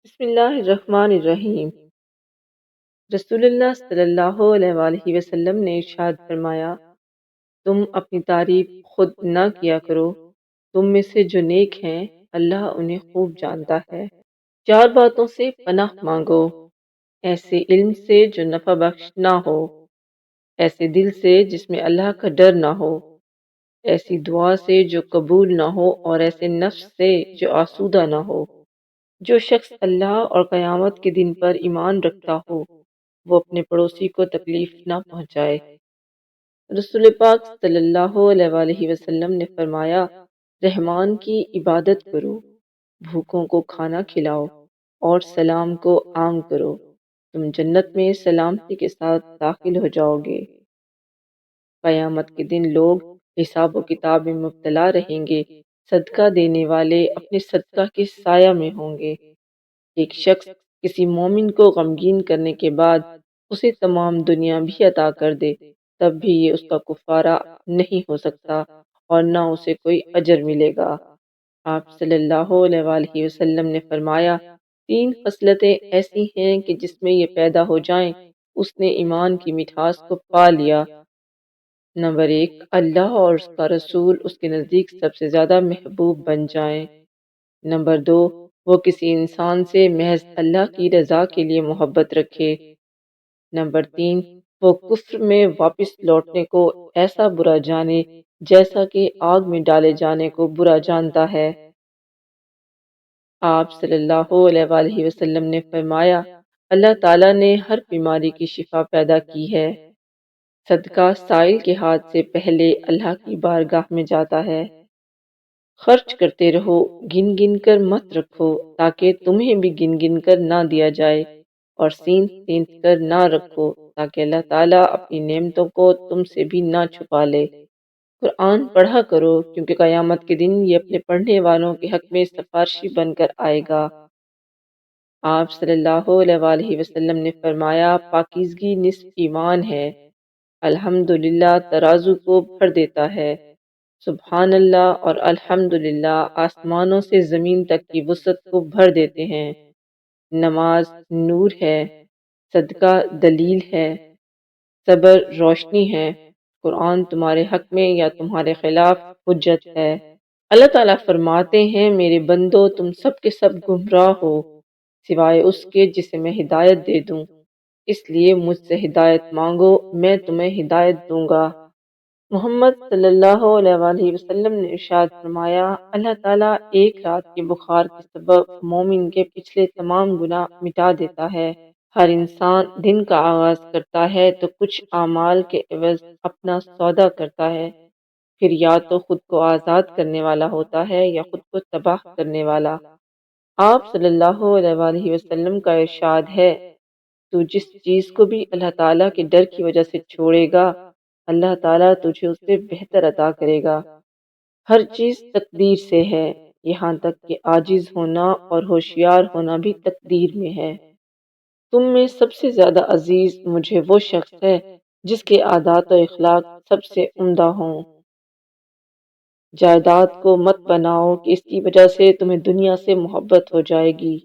بسم اللہ الرحمن الرحیم۔ رسول اللہ صلی اللہ علیہ وآلہ وسلم نے ارشاد فرمایا، تم اپنی تعریف خود نہ کیا کرو، تم میں سے جو نیک ہیں اللہ انہیں خوب جانتا ہے۔ چار باتوں سے پناہ مانگو، ایسے علم سے جو نفع بخش نہ ہو، ایسے دل سے جس میں اللہ کا ڈر نہ ہو، ایسی دعا سے جو قبول نہ ہو، اور ایسے نفس سے جو آسودہ نہ ہو۔ جو شخص اللہ اور قیامت کے دن پر ایمان رکھتا ہو وہ اپنے پڑوسی کو تکلیف نہ پہنچائے۔ رسول پاک صلی اللہ علیہ وآلہ وسلم نے فرمایا، رحمان کی عبادت کرو، بھوکوں کو کھانا کھلاؤ اور سلام کو عام کرو، تم جنت میں سلامتی کے ساتھ داخل ہو جاؤ گے۔ قیامت کے دن لوگ حساب و کتاب میں مبتلا رہیں گے، صدقہ دینے والے اپنے صدقہ کے سایہ میں ہوں گے۔ ایک شخص کسی مومن کو غمگین کرنے کے بعد اسے تمام دنیا بھی عطا کر دے، تب بھی یہ اس کا کفارہ نہیں ہو سکتا اور نہ اسے کوئی اجر ملے گا۔ آپ صلی اللہ علیہ وآلہ وسلم نے فرمایا، تین خصلتیں ایسی ہیں کہ جس میں یہ پیدا ہو جائیں اس نے ایمان کی مٹھاس کو پا لیا۔ نمبر ایک، اللہ اور اس کا رسول اس کے نزدیک سب سے زیادہ محبوب بن جائیں۔ نمبر دو، وہ کسی انسان سے محض اللہ کی رضا کے لیے محبت رکھے۔ نمبر تین، وہ کفر میں واپس لوٹنے کو ایسا برا جانے جیسا کہ آگ میں ڈالے جانے کو برا جانتا ہے۔ آپ صلی اللہ علیہ وآلہ وسلم نے فرمایا، اللہ تعالیٰ نے ہر بیماری کی شفا پیدا کی ہے۔ صدقہ سائل کے ہاتھ سے پہلے اللہ کی بارگاہ میں جاتا ہے۔ خرچ کرتے رہو، گن گن کر مت رکھو تاکہ تمہیں بھی گن گن کر نہ دیا جائے، اور سینت سینت کر نہ رکھو تاکہ اللہ تعالیٰ اپنی نعمتوں کو تم سے بھی نہ چھپا لے۔ قرآن پڑھا کرو کیونکہ قیامت کے دن یہ اپنے پڑھنے والوں کے حق میں سفارشی بن کر آئے گا۔ آپ صلی اللہ علیہ وآلہ وسلم نے فرمایا، پاکیزگی نصف ایمان ہے۔ الحمدللہ ترازو کو بھر دیتا ہے۔ سبحان اللہ اور الحمدللہ آسمانوں سے زمین تک کی وسعت کو بھر دیتے ہیں۔ نماز نور ہے، صدقہ دلیل ہے، صبر روشنی ہے، قرآن تمہارے حق میں یا تمہارے خلاف حجت ہے۔ اللہ تعالیٰ فرماتے ہیں، میرے بندو تم سب کے سب گمراہ ہو سوائے اس کے جسے میں ہدایت دے دوں، اس لیے مجھ سے ہدایت مانگو، میں تمہیں ہدایت دوں گا۔ محمد صلی اللہ علیہ وآلہ وسلم نے ارشاد فرمایا، اللہ تعالیٰ ایک رات کے بخار کے سبب مومن کے پچھلے تمام گناہ مٹا دیتا ہے۔ ہر انسان دن کا آغاز کرتا ہے تو کچھ اعمال کے عوض اپنا سودا کرتا ہے، پھر یا تو خود کو آزاد کرنے والا ہوتا ہے یا خود کو تباہ کرنے والا۔ آپ صلی اللہ علیہ وآلہ وسلم کا ارشاد ہے، تو جس چیز کو بھی اللہ تعالیٰ کے ڈر کی وجہ سے چھوڑے گا اللہ تعالیٰ تجھے اس سے بہتر عطا کرے گا۔ ہر چیز تقدیر سے ہے، یہاں تک کہ عاجز ہونا اور ہوشیار ہونا بھی تقدیر میں ہے۔ تم میں سب سے زیادہ عزیز مجھے وہ شخص ہے جس کے عادات و اخلاق سب سے عمدہ ہوں۔ جائیداد کو مت بناؤ کہ اس کی وجہ سے تمہیں دنیا سے محبت ہو جائے گی۔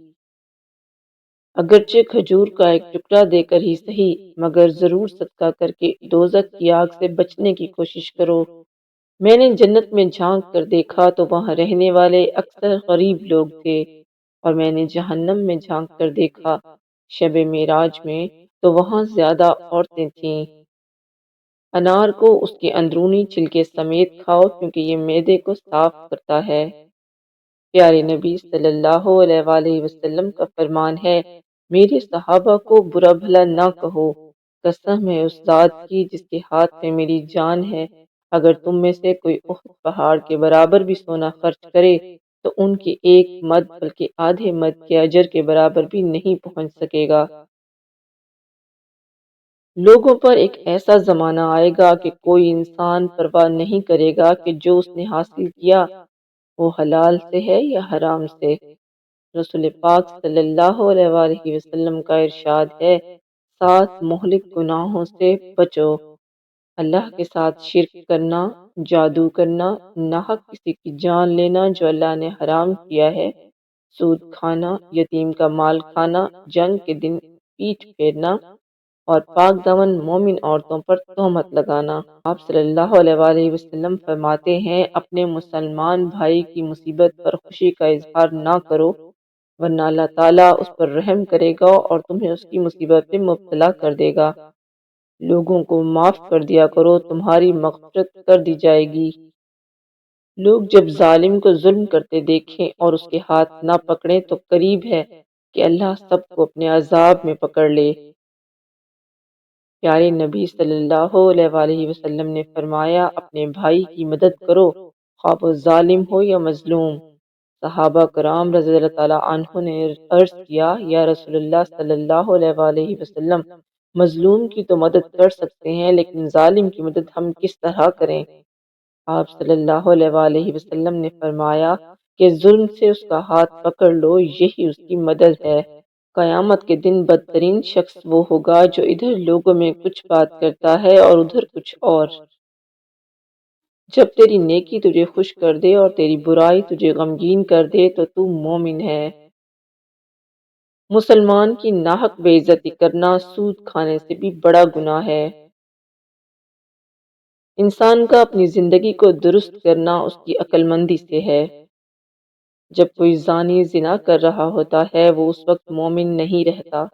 اگرچہ کھجور کا ایک ٹکڑا دے کر ہی صحیح، مگر ضرور صدقہ کر کے دوزخ کی آگ سے بچنے کی کوشش کرو۔ میں نے جنت میں جھانک کر دیکھا تو وہاں رہنے والے اکثر غریب لوگ تھے، اور میں نے جہنم میں جھانک کر دیکھا شب معراج میں تو وہاں زیادہ عورتیں تھیں۔ انار کو اس کے اندرونی چھلکے سمیت کھاؤ کیونکہ یہ معدے کو صاف کرتا ہے۔ پیارے نبی صلی اللہ علیہ وآلہ وسلم کا فرمان ہے، میرے صحابہ کو برا بھلا نہ کہو، قسم ہے اس ذات کی جس کے ہاتھ میں میری جان ہے، اگر تم میں سے کوئی احد پہاڑ کے برابر بھی سونا خرچ کرے تو ان کے ایک مد بلکہ آدھے مد کے اجر کے برابر بھی نہیں پہنچ سکے گا۔ لوگوں پر ایک ایسا زمانہ آئے گا کہ کوئی انسان پرواہ نہیں کرے گا کہ جو اس نے حاصل کیا وہ حلال سے ہے یا حرام سے۔ رسول پاک صلی اللہ علیہ وآلہ وسلم کا ارشاد ہے، 7 مہلک گناہوں سے بچو، اللہ کے ساتھ شرک کرنا، جادو کرنا، ناحق کسی کی جان لینا جو اللہ نے حرام کیا ہے، سود کھانا، یتیم کا مال کھانا، جنگ کے دن پیٹھ پھیرنا اور پاک دامن مومن عورتوں پر تہمت لگانا۔ آپ صلی اللہ علیہ وآلہ وسلم فرماتے ہیں، اپنے مسلمان بھائی کی مصیبت پر خوشی کا اظہار نہ کرو، ورنہ اللہ تعالیٰ اس پر رحم کرے گا اور تمہیں اس کی مصیبت میں مبتلا کر دے گا۔ لوگوں کو معاف کر دیا کرو، تمہاری مغفرت کر دی جائے گی۔ لوگ جب ظالم کو ظلم کرتے دیکھیں اور اس کے ہاتھ نہ پکڑیں تو قریب ہے کہ اللہ سب کو اپنے عذاب میں پکڑ لے۔ پیارے نبی صلی اللہ علیہ وآلہ وسلم نے فرمایا، اپنے بھائی کی مدد کرو، خواہ وہ ظالم ہو یا مظلوم۔ صحابہ کرام رضی اللہ تعالیٰ عنہ نے عرض کیا، یا رسول اللہ صلی اللہ علیہ وآلہ وسلم، مظلوم کی تو مدد کر سکتے ہیں، لیکن ظالم کی مدد ہم کس طرح کریں؟ آپ صلی اللہ علیہ وآلہ وسلم نے فرمایا کہ ظلم سے اس کا ہاتھ پکڑ لو، یہی اس کی مدد ہے۔ قیامت کے دن بدترین شخص وہ ہوگا جو ادھر لوگوں میں کچھ بات کرتا ہے اور ادھر کچھ اور۔ جب تیری نیکی تجھے خوش کر دے اور تیری برائی تجھے غمگین کر دے تو مومن ہے۔ مسلمان کی ناحق بے عزتی کرنا سود کھانے سے بھی بڑا گناہ ہے۔ انسان کا اپنی زندگی کو درست کرنا اس کی عقل مندی سے ہے۔ جب کوئی زانی زنا کر رہا ہوتا ہے وہ اس وقت مومن نہیں رہتا۔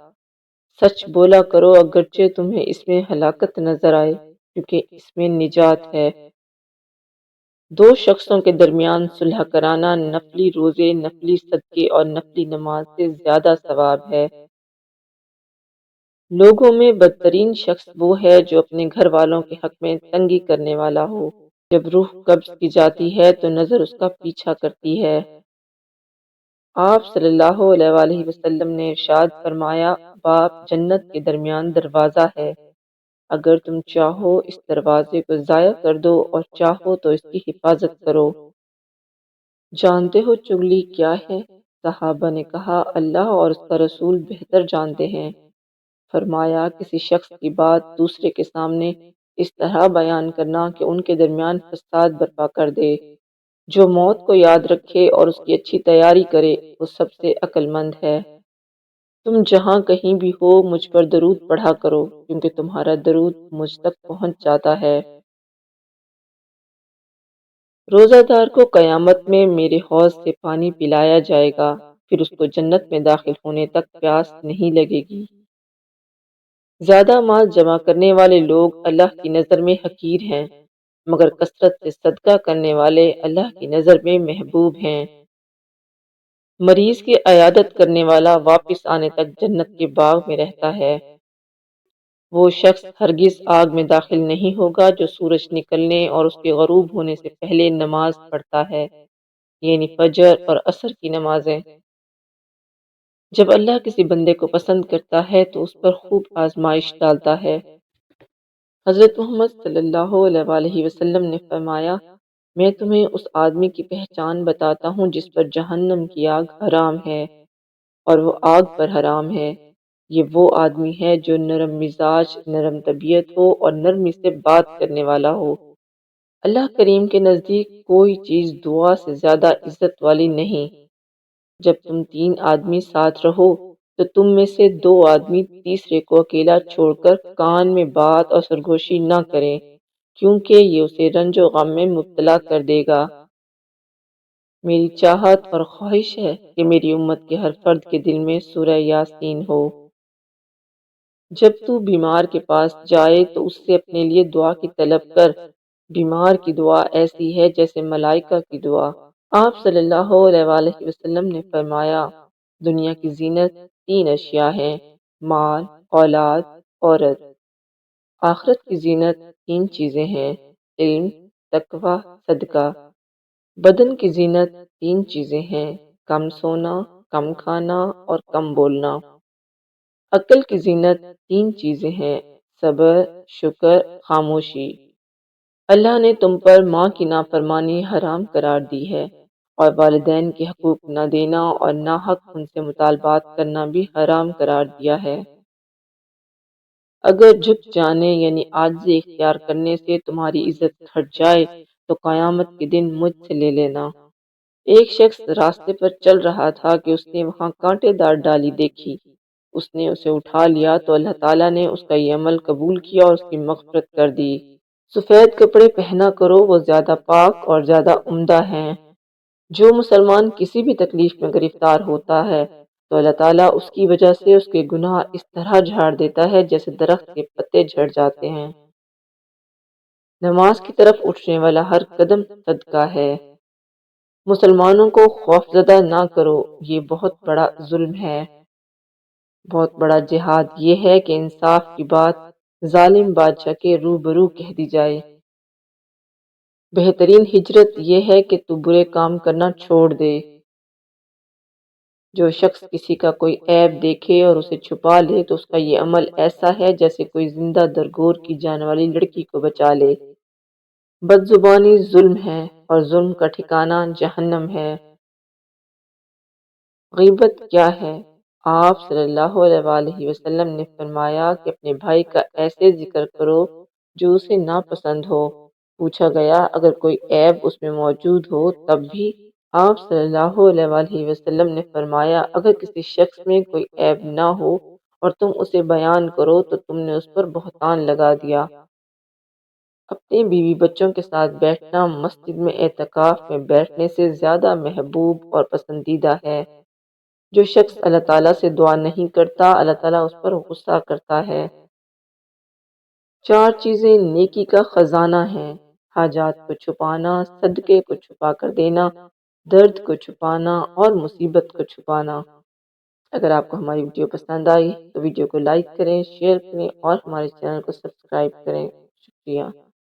سچ بولا کرو اگرچہ تمہیں اس میں ہلاکت نظر آئے، کیونکہ اس میں نجات ہے۔ دو شخصوں کے درمیان صلح کرانا نفلی روزے، نفلی صدقے اور نفلی نماز سے زیادہ ثواب ہے۔ لوگوں میں بدترین شخص وہ ہے جو اپنے گھر والوں کے حق میں تنگی کرنے والا ہو۔ جب روح قبض کی جاتی ہے تو نظر اس کا پیچھا کرتی ہے۔ آپ صلی اللہ علیہ وآلہ وسلم نے ارشاد فرمایا، باپ جنت کے درمیان دروازہ ہے، اگر تم چاہو اس دروازے کو ضائع کر دو اور چاہو تو اس کی حفاظت کرو۔ جانتے ہو چغلی کیا ہے؟ صحابہ نے کہا، اللہ اور اس کا رسول بہتر جانتے ہیں۔ فرمایا، کسی شخص کی بات دوسرے کے سامنے اس طرح بیان کرنا کہ ان کے درمیان فساد برپا کر دے۔ جو موت کو یاد رکھے اور اس کی اچھی تیاری کرے وہ سب سے عقل مند ہے۔ تم جہاں کہیں بھی ہو مجھ پر درود پڑھا کرو، کیونکہ تمہارا درود مجھ تک پہنچ جاتا ہے۔ روزہ دار کو قیامت میں میرے حوض سے پانی پلایا جائے گا، پھر اس کو جنت میں داخل ہونے تک پیاس نہیں لگے گی۔ زیادہ مال جمع کرنے والے لوگ اللہ کی نظر میں حقیر ہیں، مگر کثرت سے صدقہ کرنے والے اللہ کی نظر میں محبوب ہیں۔ مریض کی عیادت کرنے والا واپس آنے تک جنت کے باغ میں رہتا ہے۔ وہ شخص ہرگز آگ میں داخل نہیں ہوگا جو سورج نکلنے اور اس کے غروب ہونے سے پہلے نماز پڑھتا ہے، یعنی فجر اور عصر کی نمازیں۔ جب اللہ کسی بندے کو پسند کرتا ہے تو اس پر خوب آزمائش ڈالتا ہے۔ حضرت محمد صلی اللہ علیہ وآلہ وسلم نے فرمایا، میں تمہیں اس آدمی کی پہچان بتاتا ہوں جس پر جہنم کی آگ حرام ہے اور وہ آگ پر حرام ہے۔ یہ وہ آدمی ہے جو نرم مزاج، نرم طبیعت ہو اور نرمی سے بات کرنے والا ہو۔ اللہ کریم کے نزدیک کوئی چیز دعا سے زیادہ عزت والی نہیں۔ جب تم تین آدمی ساتھ رہو تو تم میں سے دو آدمی تیسرے کو اکیلا چھوڑ کر کان میں بات اور سرگوشی نہ کریں، کیونکہ یہ اسے رنج و غم میں مبتلا کر دے گا۔ میری چاہت اور خواہش ہے کہ میری امت کے ہر فرد کے دل میں سورہ یاسین ہو۔ جب تو بیمار کے پاس جائے تو اس سے اپنے لیے دعا کی طلب کر۔ بیمار کی دعا ایسی ہے جیسے ملائکہ کی دعا۔ آپ صلی اللہ علیہ وآلہ وسلم نے فرمایا، دنیا کی زینت تین اشیاء ہیں، مال، اولاد، عورت۔ آخرت کی زینت تین چیزیں ہیں، علم، تقوی، صدقہ۔ بدن کی زینت تین چیزیں ہیں، کم سونا، کم کھانا اور کم بولنا۔ عقل کی زینت تین چیزیں ہیں، صبر، شکر، خاموشی۔ اللہ نے تم پر ماں کی نافرمانی حرام قرار دی ہے اور والدین کے حقوق نہ دینا اور ناحق ان سے مطالبات کرنا بھی حرام قرار دیا ہے۔ اگر جھک جانے یعنی عاجزی اختیار کرنے سے تمہاری عزت گھٹ جائے تو قیامت کے دن مجھ سے لے لینا۔ ایک شخص راستے پر چل رہا تھا کہ اس نے وہاں کانٹے دار ڈالی دیکھی۔ اس نے اسے اٹھا لیا تو اللہ تعالیٰ نے اس کا یہ عمل قبول کیا اور اس کی مغفرت کر دی۔ سفید کپڑے پہنا کرو، وہ زیادہ پاک اور زیادہ عمدہ ہیں۔ جو مسلمان کسی بھی تکلیف میں گرفتار ہوتا ہے تو اللہ تعالیٰ اس کی وجہ سے اس کے گناہ اس طرح جھاڑ دیتا ہے جیسے درخت کے پتے جھڑ جاتے ہیں۔ نماز کی طرف اٹھنے والا ہر قدم صدقہ ہے۔ مسلمانوں کو خوفزدہ نہ کرو، یہ بہت بڑا ظلم ہے۔ بہت بڑا جہاد یہ ہے کہ انصاف کی بات ظالم بادشاہ کے روبرو کہہ دی جائے۔ بہترین ہجرت یہ ہے کہ تو برے کام کرنا چھوڑ دے۔ جو شخص کسی کا کوئی عیب دیکھے اور اسے چھپا لے تو اس کا یہ عمل ایسا ہے جیسے کوئی زندہ درگور کی جان والی لڑکی کو بچا لے۔ بد زبانی ظلم ہے اور ظلم کا ٹھکانہ جہنم ہے۔ غیبت کیا ہے؟ آپ صلی اللہ علیہ وآلہ وسلم نے فرمایا کہ اپنے بھائی کا ایسے ذکر کرو جو اسے ناپسند ہو۔ پوچھا گیا اگر کوئی عیب اس میں موجود ہو تب بھی؟ آپ صلی اللہ علیہ وآلہ وسلم نے فرمایا اگر کسی شخص میں کوئی عیب نہ ہو اور تم اسے بیان کرو تو تم نے اس پر بہتان لگا دیا۔ اپنے بیوی بچوں کے ساتھ بیٹھنا مسجد میں اعتکاف میں بیٹھنے سے زیادہ محبوب اور پسندیدہ ہے۔ جو شخص اللہ تعالیٰ سے دعا نہیں کرتا اللہ تعالیٰ اس پر غصہ کرتا ہے۔ چار چیزیں نیکی کا خزانہ ہیں: حاجات کو چھپانا، صدقے کو چھپا کر دینا، درد کو چھپانا اور مصیبت کو چھپانا۔ اگر آپ کو ہماری ویڈیو پسند آئی تو ویڈیو کو لائک کریں، شیئر کریں اور ہمارے چینل کو سبسکرائب کریں۔ شکریہ۔